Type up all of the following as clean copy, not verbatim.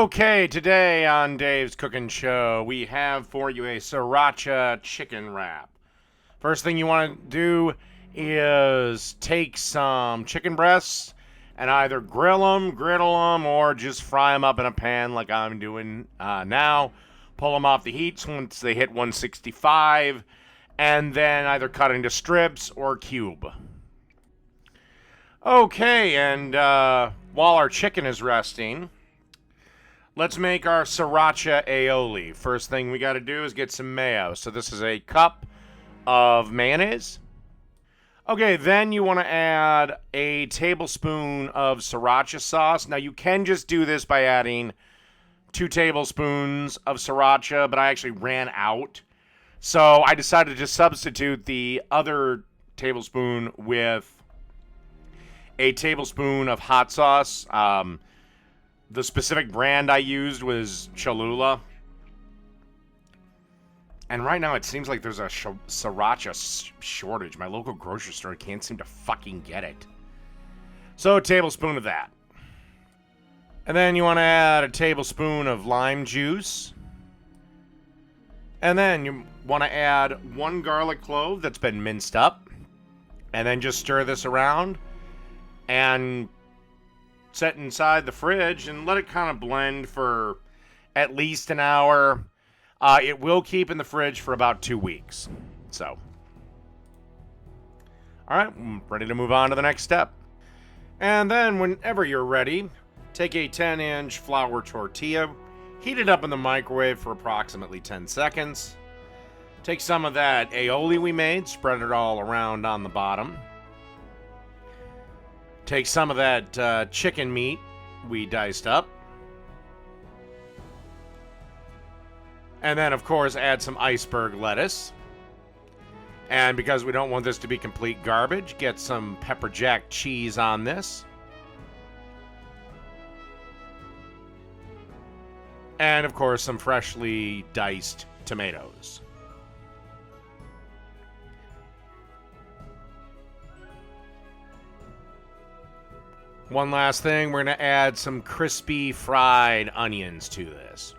Okay, today on Dave's Cooking Show, we have for you a Siracha chicken wrap. First thing you want to do is take some chicken breasts and either griddle them, or just fry them up in a pan like I'm doing now. Pull them off the heat once they hit 165, and then either cut into strips or cube. Okay, and while our chicken is resting, let's make our Siracha aioli. First thing we got to do is get some mayo. So this is a cup of mayonnaise. Okay, then you want to add a tablespoon of Sriracha sauce. Now you can just do this by adding 2 tablespoons of Sriracha, but I actually ran out. So I decided to substitute the other tablespoon with a tablespoon of hot sauce. The specific brand I used was Cholula. And right now it seems like there's a Sriracha shortage. My local grocery store can't seem to fucking get it. So a tablespoon of that. And then you want to add a tablespoon of lime juice. And then you want to add 1 garlic clove that's been minced up. And then just stir this around and set inside the fridge and let it kind of blend for at least an hour. It will keep in the fridge for about 2 weeks. So, all right, I'm ready to move on to the next step. And then whenever you're ready, take a 10-inch flour tortilla, heat it up in the microwave for approximately 10 seconds. Take some of that aioli we made, spread it all around on the bottom. Take some of that chicken meat we diced up. And then, of course, add some iceberg lettuce. And because we don't want this to be complete garbage, get some pepper jack cheese on this. And, of course, some freshly diced tomatoes. One last thing, we're going to add some crispy fried onions to this.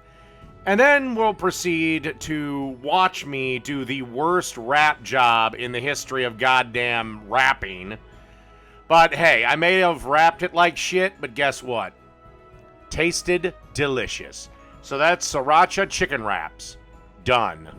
And then we'll proceed to watch me do the worst wrap job in the history of goddamn wrapping. But hey, I may have wrapped it like shit, but guess what? Tasted delicious. So that's Sriracha chicken wraps. Done.